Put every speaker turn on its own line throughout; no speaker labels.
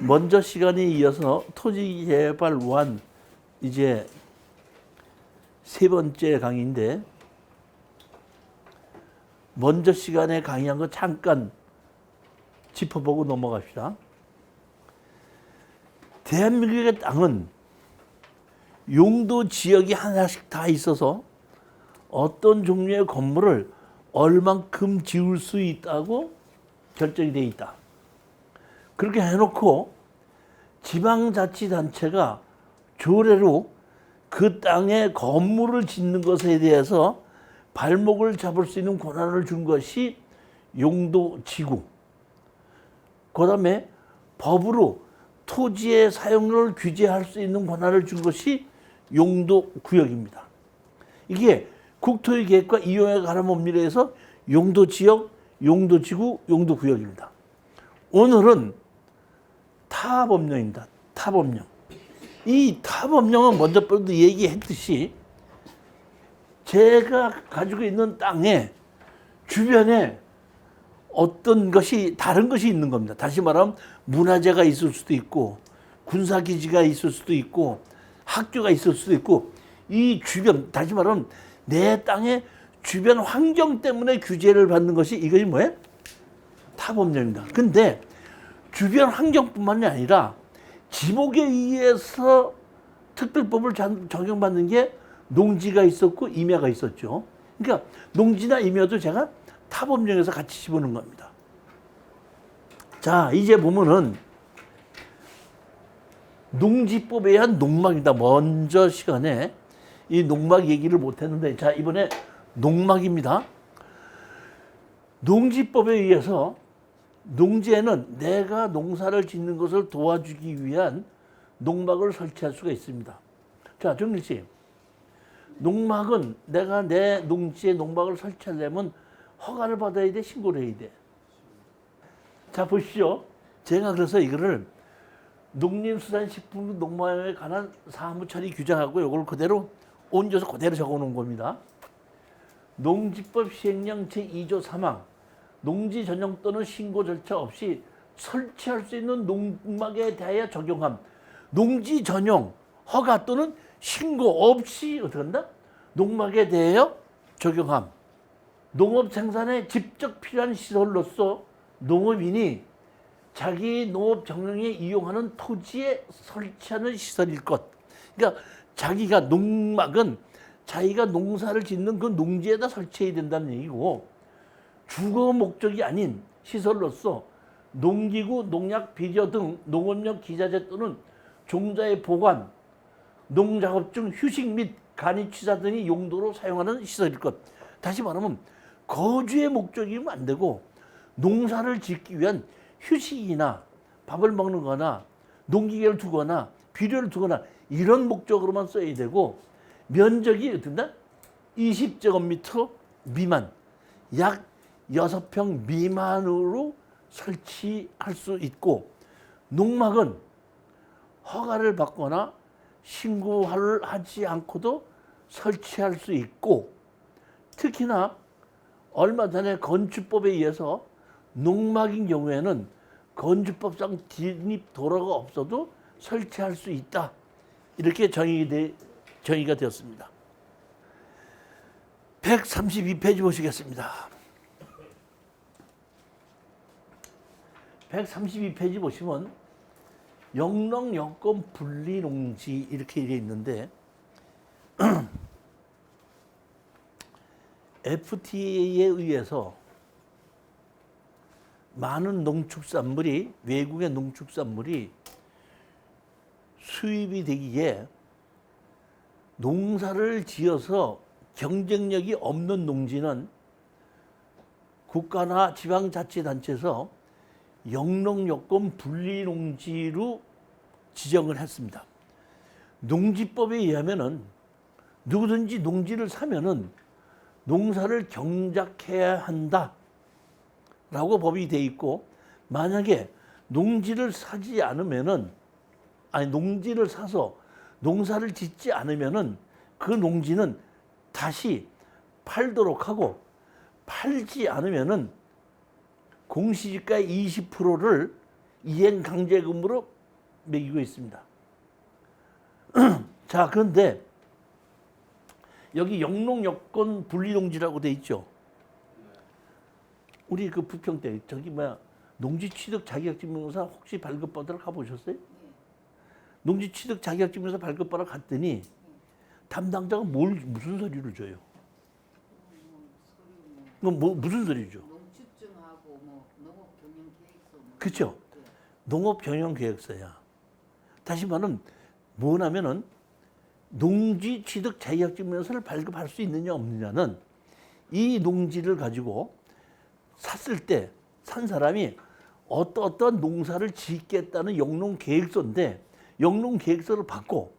먼저 시간에 이어서 토지개발 우한 이제 세 번째 강의인데, 먼저 시간에 강의한 거 잠깐 짚어보고 넘어갑시다. 대한민국의 땅은 용도 지역이 하나씩 다 있어서 어떤 종류의 건물을 얼만큼 지을 수 있다고 결정이 되어 있다. 그렇게 해놓고 지방자치단체가 조례로 그 땅에 건물을 짓는 것에 대해서 발목을 잡을 수 있는 권한을 준 것이 용도지구. 그 다음에 법으로 토지의 사용을 규제할 수 있는 권한을 준 것이 용도구역입니다. 이게 국토의 계획과 이용에 관한 법률에 의해서 용도지역, 용도지구, 용도구역입니다. 오늘은 타법령입니다. 타법령. 이 타법령은 먼저 얘기했듯이 제가 가지고 있는 땅에 주변에 어떤 것이 다른 것이 있는 겁니다. 다시 말하면 문화재가 있을 수도 있고 군사기지가 있을 수도 있고 학교가 있을 수도 있고, 이 주변, 다시 말하면 내 땅의 주변 환경 때문에 규제를 받는 것이 이것이 뭐예요? 타법령입니다. 근데 주변 환경뿐만이 아니라 지목에 의해서 특별법을 적용받는 게 농지가 있었고 임야가 있었죠. 그러니까 농지나 임야도 제가 타법령에서 같이 집어넣은 겁니다. 자, 이제 보면은 농지법에 의한 농막입니다. 먼저 시간에 이 농막 얘기를 못했는데, 자, 이번에 농막입니다. 농지법에 의해서 농지에는 내가 농사를 짓는 것을 도와주기 위한 농막을 설치할 수가 있습니다. 자, 정일 씨, 농막은 내가 내 농지에 농막을 설치하려면 허가를 받아야 돼, 신고를 해야 돼? 자, 보시죠. 제가 그래서 이거를 농림수산식품 농마에 관한 사무처리 규정하고 이걸 그대로 옮겨서 그대로 적어 놓은 겁니다. 농지법 시행령 제2조 3항, 농지 전용 또는 신고 절차 없이 설치할 수 있는 농막에 대하여 적용함. 농지 전용, 허가 또는 신고 없이 어떻게 한다? 농막에 대하여 적용함. 농업 생산에 직접 필요한 시설로서 농업인이 자기 농업 정령에 이용하는 토지에 설치하는 시설일 것. 그러니까 자기가 농막은 자기가 농사를 짓는 그 농지에다 설치해야 된다는 얘기고, 주거 목적이 아닌 시설로서 농기구, 농약, 비료 등 농업용 기자재 또는 종자의 보관, 농작업 중 휴식 및 간이취사 등의 용도로 사용하는 시설일 것. 다시 말하면 거주의 목적이면 안 되고 농사를 짓기 위한 휴식이나 밥을 먹는 거나 농기계를 두거나 비료를 두거나 이런 목적으로만 써야 되고, 면적이 어떤다? 20제곱미터 미만, 약 6평 미만으로 설치할 수 있고, 농막은 허가를 받거나 신고를 하지 않고도 설치할 수 있고, 특히나 얼마 전에 건축법에 의해서 농막인 경우에는 건축법상 진입 도로가 없어도 설치할 수 있다. 이렇게 정의가 되었습니다. 132페이지 보시겠습니다. 132페이지 보시면 영농 여건 분리 농지 이렇게 되어 있는데 FTA에 의해서 많은 농축산물이, 외국의 농축산물이 수입이 되기에 농사를 지어서 경쟁력이 없는 농지는 국가나 지방자치단체에서 영농여건 분리농지로 지정을 했습니다. 농지법에 의하면은 누구든지 농지를 사면은 농사를 경작해야 한다 라고 법이 돼 있고, 만약에 농지를 사지 않으면은, 아니 농지를 사서 농사를 짓지 않으면은 그 농지는 다시 팔도록 하고, 팔지 않으면은 공시지가의 20%를 이행강제금으로 매기고 있습니다. 자, 그런데 여기 영농여권 분리농지라고 돼 있죠. 우리 그 부평대 저기 뭐야 농지취득 자격증명서 혹시 발급받으러 가보셨어요? 농지 취득 자격증명서 발급받으러 갔더니 담당자가 무슨 서류를 줘요? 무슨 서류죠?
농축증하고 뭐 농업경영계획서.
그렇죠. 농업경영계획서야. 다시 말하면 뭐냐면은 농지 취득 자격증명서를 발급할 수 있느냐 없느냐는 이 농지를 가지고 샀을 때 산 사람이 어떤 농사를 짓겠다는 영농계획서인데 영농계획서를 받고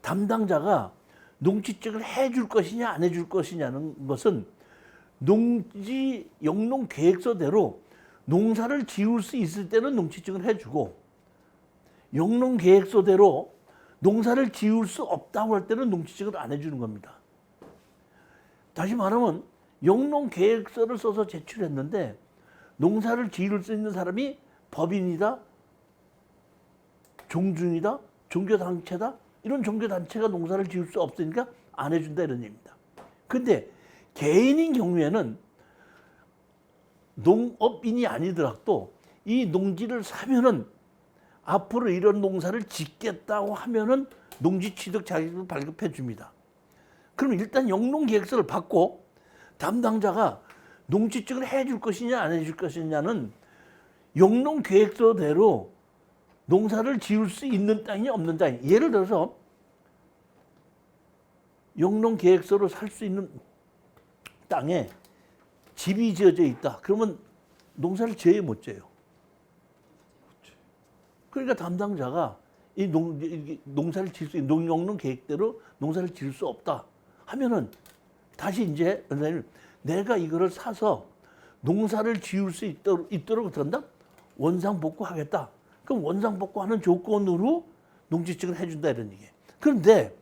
담당자가 농취증을 해줄 것이냐 안 해줄 것이냐는 것은 농지 영농계획서대로 농사를 지을 수 있을 때는 농취증을 해주고 영농계획서대로 농사를 지을 수 없다고 할 때는 농취증을 안 해주는 겁니다. 다시 말하면 영농계획서를 써서 제출했는데 농사를 지을 수 있는 사람이 법인이다, 종중이다, 종교단체다 이런 종교단체가 농사를 지을 수 없으니까 안 해준다 이런 얘기입니다. 근데 개인인 경우에는 농업인이 아니더라도 이 농지를 사면은 앞으로 이런 농사를 짓겠다고 하면은 농지 취득 자격을 발급해 줍니다. 그럼 일단 영농계획서를 받고 담당자가 농취증을 해줄 것이냐 안 해줄 것이냐는 영농계획서대로 농사를 지을 수 있는 땅이 없는 땅이 예를 들어서 영농계획서로 살 수 있는 땅에 집이 지어져 있다. 그러면 농사를 지어야 못 지어요. 그러니까 담당자가 이 농사를 지을 수 있는 영농계획대로 농사를 지을 수 없다 하면은 다시 이제 내가 이거를 사서 농사를 지을 수 있도록 어떤다? 원상복구하겠다. 그럼 원상복구하는 조건으로 농지증을 해준다 이런 얘기예요. 그런데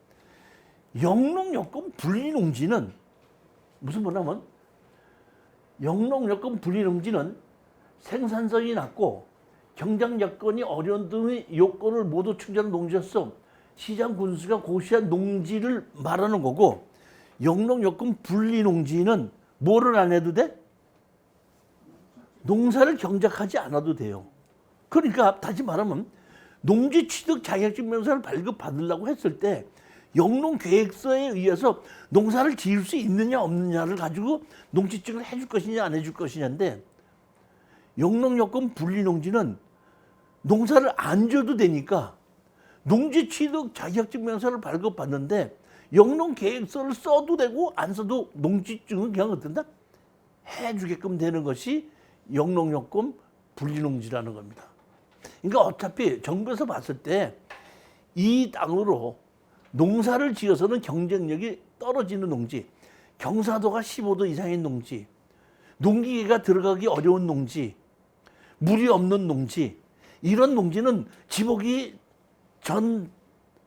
영농여권 분리농지는 무슨 뭐냐면 영농여권 분리농지는 생산성이 낮고 경작 여건이 어려운 등의 요건을 모두 충족한 농지로서 시장 군수가 고시한 농지를 말하는 거고 영농여권 분리농지는 뭐를 안 해도 돼? 농사를 경작하지 않아도 돼요. 그러니까 다시 말하면 농지 취득 자격증명서를 발급받으려고 했을 때 영농계획서에 의해서 농사를 지을 수 있느냐 없느냐를 가지고 농지증을 해줄 것이냐 안 해줄 것이냐인데 영농여권 분리농지는 농사를 안 줘도 되니까 농지 취득 자격증명서를 발급받는데 영농계획서를 써도 되고 안 써도 농지증은 그냥 어떤다? 해주게끔 되는 것이 영농여권 분리농지라는 겁니다. 그러니까 어차피 정부에서 봤을 때 이 땅으로 농사를 지어서는 경쟁력이 떨어지는 농지, 경사도가 15도 이상인 농지, 농기계가 들어가기 어려운 농지, 물이 없는 농지, 이런 농지는 지목이 전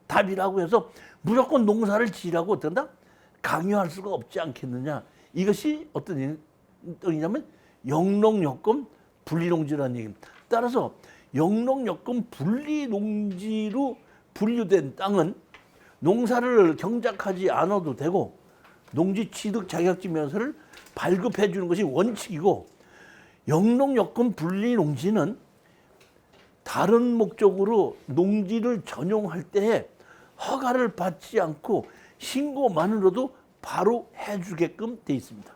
답이라고 해서 무조건 농사를 지으라고 어떤다? 강요할 수가 없지 않겠느냐. 이것이 어떤 뜻이냐면 영농여권 분리농지라는 얘기입니다. 따라서 영농여권 분리농지로 분류된 땅은 농사를 경작하지 않아도 되고 농지 취득 자격증명서를 발급해 주는 것이 원칙이고 영농여권 분리농지는 다른 목적으로 농지를 전용할 때에 허가를 받지 않고 신고만으로도 바로 해주게끔 돼 있습니다.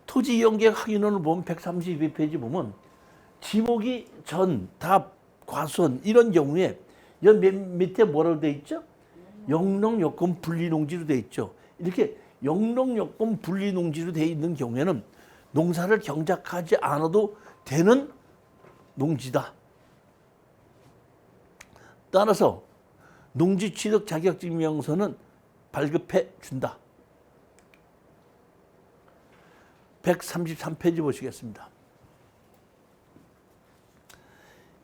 토지이용계획 확인원을 보면 132페이지 보면 지목이 전, 답, 과수원 이런 경우에 여기 밑에 뭐라고 돼 있죠? 영농여권 분리농지로 돼 있죠. 이렇게 영농여권 분리농지로 돼 있는 경우에는 농사를 경작하지 않아도 되는 농지다. 따라서 농지 취득 자격증명서는 발급해 준다. 133페이지 보시겠습니다.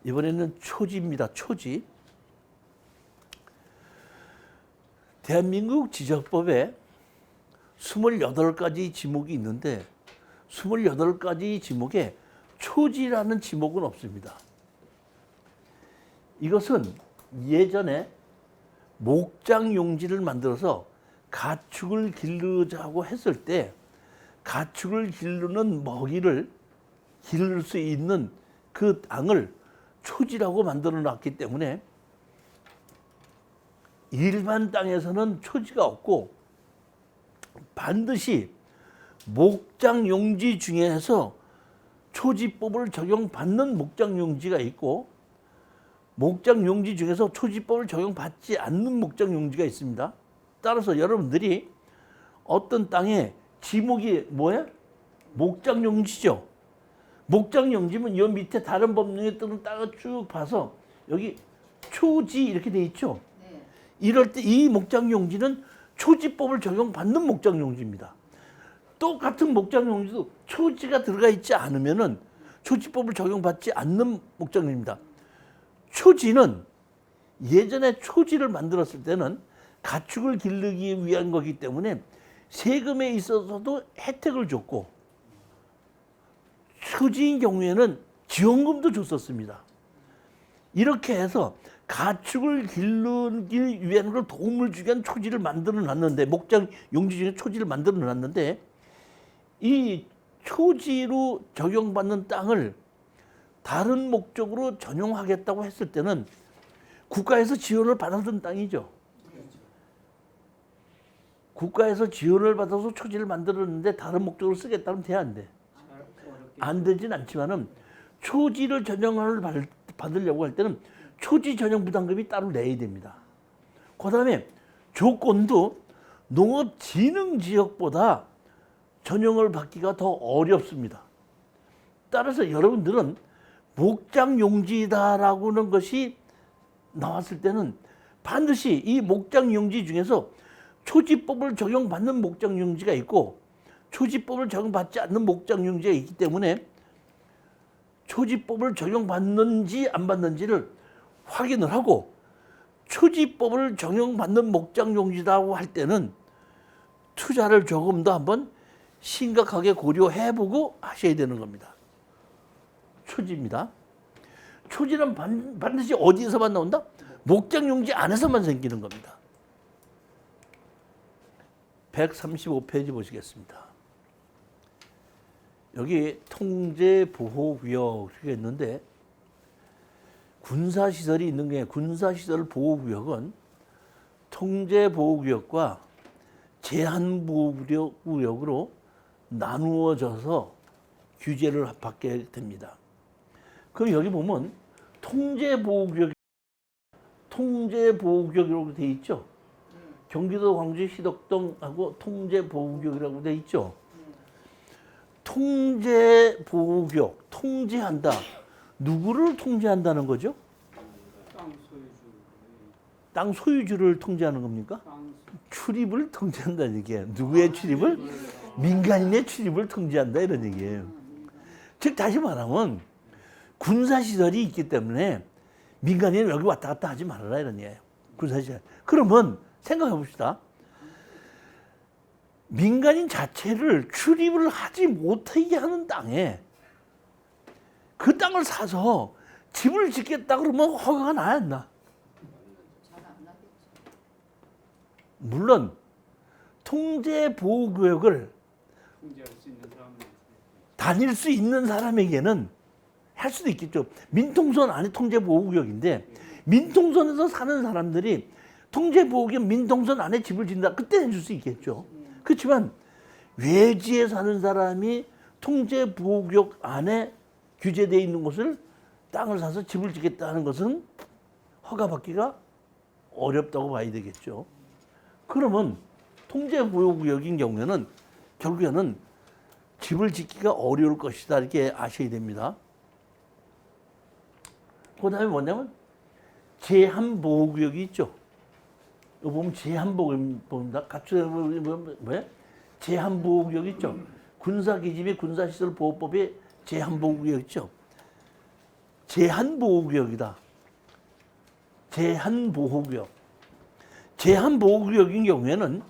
이번에는 초지입니다. 초지. 대한민국 지적법에 28가지 지목이 있는데 28가지 지목에 초지라는 지목은 없습니다. 이것은 예전에 목장 용지를 만들어서 가축을 기르자고 했을 때 가축을 기르는 먹이를 기를 수 있는 그 땅을 초지라고 만들어 놨기 때문에 일반 땅에서는 초지가 없고 반드시 목장 용지 중에서 초지법을 적용받는 목장 용지가 있고 목장 용지 중에서 초지법을 적용받지 않는 목장 용지가 있습니다. 따라서 여러분들이 어떤 땅에 지목이 뭐야? 목장 용지죠. 목장 용지면 이 밑에 다른 법령에 뜨는 땅을 쭉 봐서 여기 초지 이렇게 돼 있죠.
네.
이럴 때 이 목장 용지는 초지법을 적용받는 목장 용지입니다. 똑같은 목장 용지도 초지가 들어가 있지 않으면은 초지법을 적용받지 않는 목장 용지입니다. 초지는 예전에 초지를 만들었을 때는 가축을 기르기 위한 거기 때문에 세금에 있어서도 혜택을 줬고 초지인 경우에는 지원금도 줬었습니다. 이렇게 해서 가축을 기르기 위한 걸 도움을 주기 위한 초지를 만들어 놨는데 목장 용지 중에 초지를 만들어 놨는데 이 초지로 적용받는 땅을 다른 목적으로 전용하겠다고 했을 때는 국가에서 지원을 받았던 땅이죠. 국가에서 지원을 받아서 초지를 만들었는데 다른 목적으로 쓰겠다면 돼, 안 돼? 안 되진 않지만은 초지를 전용을 받으려고 할 때는 초지 전용 부담금이 따로 내야 됩니다. 그 다음에 조건도 농업진흥지역보다 전용을 받기가 더 어렵습니다. 따라서 여러분들은 목장용지다라고 하는 것이 나왔을 때는 반드시 이 목장용지 중에서 초지법을 적용받는 목장용지가 있고 초지법을 적용받지 않는 목장용지가 있기 때문에 초지법을 적용받는지 안 받는지를 확인을 하고 초지법을 적용받는 목장용지라고 할 때는 투자를 조금 더 한번 심각하게 고려해보고 하셔야 되는 겁니다. 초지입니다. 초지는 반드시 어디에서만 나온다? 목장용지 안에서만 생기는 겁니다. 135페이지 보시겠습니다. 여기 통제보호구역 이렇게 있는데 군사시설이 있는 게 군사시설 보호구역은 통제보호구역과 제한보호구역으로 나누어져서 규제를 받게 됩니다. 그럼 여기 보면 통제보호구역이라고 돼 있죠. 경기도 광주 시덕동하고 통제보호구역이라고 돼 있죠. 통제보호구역, 통제한다. 누구를 통제한다는 거죠? 땅 소유주를 통제하는 겁니까? 출입을 통제한다는 얘기예요. 누구의 출입을? 민간인의 출입을 통제한다 이런 얘기예요. 즉 다시 말하면 군사시설이 있기 때문에 민간인은 여기 왔다 갔다 하지 말아라 이런 얘기예요. 군사시설. 그러면 생각해 봅시다. 민간인 자체를 출입을 하지 못하게 하는 땅에 그 땅을 사서 집을 짓겠다 그러면 허가가 나야 안 나?
잘 안 나겠죠.
물론 통제보호구역을 다닐 수 있는 사람에게는 할 수도 있겠죠. 민통선 안에 통제보호구역인데 민통선에서 사는 사람들이 통제보호구역 민통선 안에 집을 짓는다. 그때 해줄 수 있겠죠. 그렇지만 외지에 사는 사람이 통제보호구역 안에 규제되어 있는 곳을 땅을 사서 집을 짓겠다는 것은 허가받기가 어렵다고 봐야 되겠죠. 그러면 통제보호구역인 경우에는 결국에는 집을 짓기가 어려울 것이다 이렇게 아셔야 됩니다. 그 다음에 뭐냐면 제한보호구역이 있죠. 이거 보면 제한보호구역입니다. 뭐야? 제한보호구역 있죠. 군사기지 및 군사시설보호법에 제한보호구역 있죠. 제한보호구역이다. 제한보호구역. 제한보호구역인 경우에는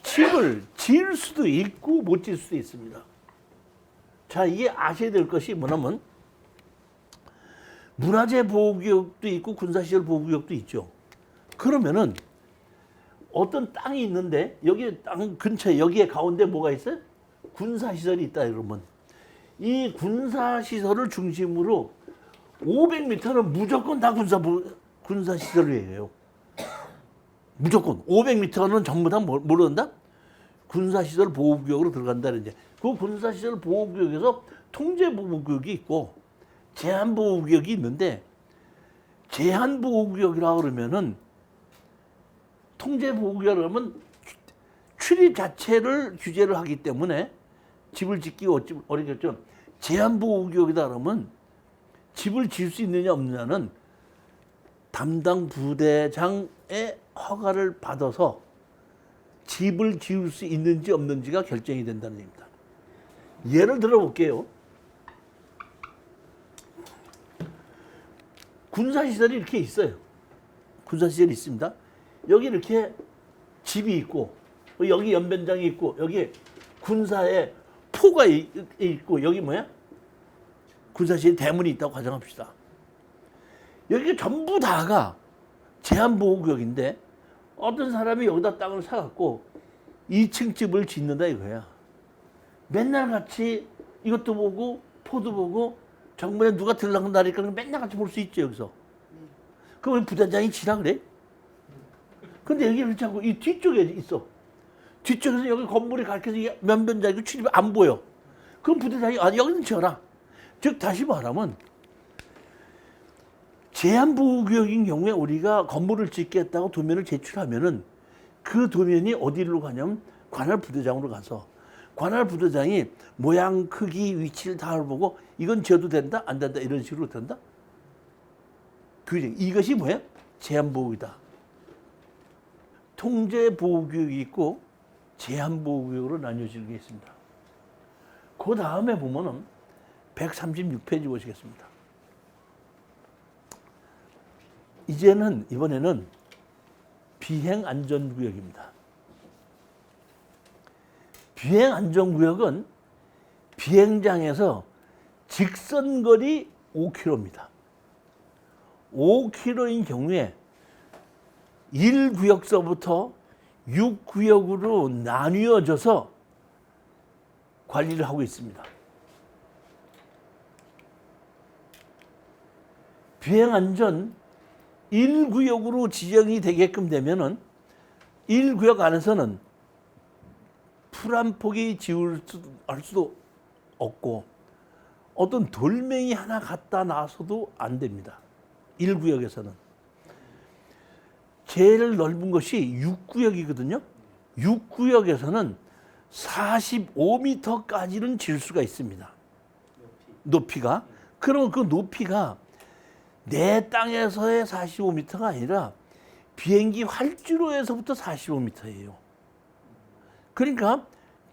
집을 지을 수도 있고 못 지을 수도 있습니다. 자, 이게 아셔야 될 것이 뭐냐면 문화재 보호구역도 있고 군사시설 보호구역도 있죠. 그러면은 어떤 땅이 있는데 여기 땅 근처에 여기에 가운데 뭐가 있어요? 군사시설이 있다 그러면 이 군사시설을 중심으로 500m는 무조건 다 군사시설이에요. 무조건 500m는 전부 다 뭐로 한다? 군사시설 보호구역으로 들어간다는 이제 그 군사시설 보호구역에서 통제보호구역이 있고 제한보호구역이 있는데 제한보호구역이라 그러면은 통제보호구역을 하면 출입 자체를 규제를 하기 때문에 집을 짓기 어렵겠죠. 제한보호구역이다 그러면 집을 지을 수 있느냐 없느냐는 담당 부대장의 허가를 받아서 집을 지을 수 있는지 없는지가 결정이 된다는 얘기입니다. 예를 들어 볼게요. 군사시설이 이렇게 있어요. 군사시설이 있습니다. 여기 이렇게 집이 있고 여기 연변장이 있고 여기 군사의 포가 있고 여기 뭐야? 군사시설 대문이 있다고 가정합시다. 여기 전부 다가 제한보호구역인데 어떤 사람이 여기다 땅을 사갖고 2층 집을 짓는다 이거야. 맨날 같이 이것도 보고 포도 보고 정문에 누가 들락날니까 맨날 같이 볼 수 있죠 여기서. 그럼 부대장이 지라 그래? 근데 여기 그렇지 않고 이 뒤쪽에 있어. 뒤쪽에서 여기 건물이 가르쳐서 면변장이고 출입이 안 보여. 그럼 부대장이 여기는 지어라. 즉 다시 말하면 제한보호구역인 경우에 우리가 건물을 짓겠다고 도면을 제출하면은 그 도면이 어디로 가냐면 관할 부대장으로 가서 관할 부대장이 모양, 크기, 위치를 다 알아보고 이건 지어도 된다, 안 된다 이런 식으로 된다. 규정. 이것이 뭐야? 제한보호구역이다. 통제보호구역이 있고 제한보호구역으로 나뉘어지는 게 있습니다. 그 다음에 보면은 136페이지 보시겠습니다. 이번에는 비행안전구역입니다. 비행안전구역은 비행장에서 직선거리 5km입니다. 5km인 경우에 1구역서부터 6구역으로 나뉘어져서 관리를 하고 있습니다. 비행안전 1구역으로 지정이 되게끔 되면은 1구역 안에서는 풀 한 폭이 할 수도 없고 어떤 돌멩이 하나 갖다 놔서도 안 됩니다. 1구역에서는. 제일 넓은 것이 6구역이거든요. 6구역에서는 45m까지는 질 수가 있습니다. 높이가. 그러면 그 높이가 내 땅에서의 45m가 아니라 비행기 활주로에서부터 45m예요. 그러니까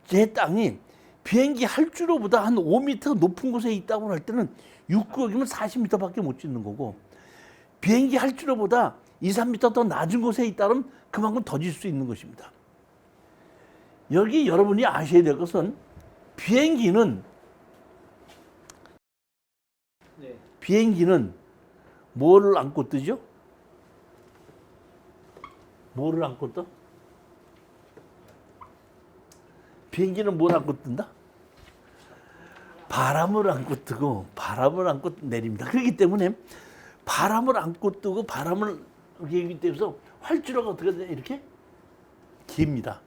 제 땅이 비행기 활주로보다 한 5m 높은 곳에 있다고 할 때는 6구역이면 40m밖에 못 짓는 거고 비행기 활주로보다 2, 3m 더 낮은 곳에 있다면 그만큼 더 질 수 있는 것입니다. 여기 여러분이 아셔야 될 것은 비행기는 뭐를 안고 뜨죠? 뭐를 안고 떠? 비행기는 뭘 안고 뜬다? 바람을 안고 뜨고 바람을 안고 내립니다. 그렇기 때문에 바람을 안고 뜨고 바람을 이기 때문에 활주로가 어떻게 되냐 이렇게 깁니다.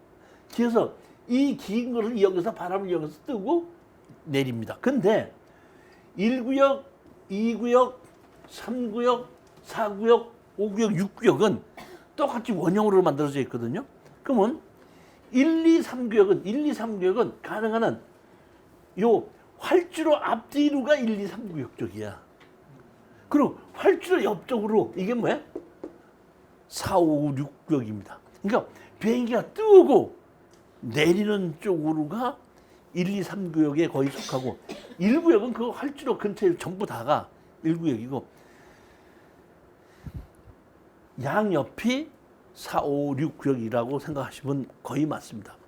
그래서 이 긴 거를 이용해서 바람을 이용해서 뜨고 내립니다. 근데 1구역, 2구역, 3구역, 4구역, 5구역, 6구역은 똑같이 원형으로 만들어져 있거든요. 그러면 1, 2, 3구역은 가능한 한 요 활주로 앞뒤로가 1, 2, 3구역 쪽이야. 그리고 활주로 옆쪽으로 이게 뭐야? 4, 5, 6구역입니다. 그러니까 비행기가 뜨고 내리는 쪽으로가 1, 2, 3구역에 거의 속하고 1구역은 그 활주로 근처에 전부 다가 1구역이고 양옆이 4, 5, 6구역이라고 생각하시면 거의 맞습니다.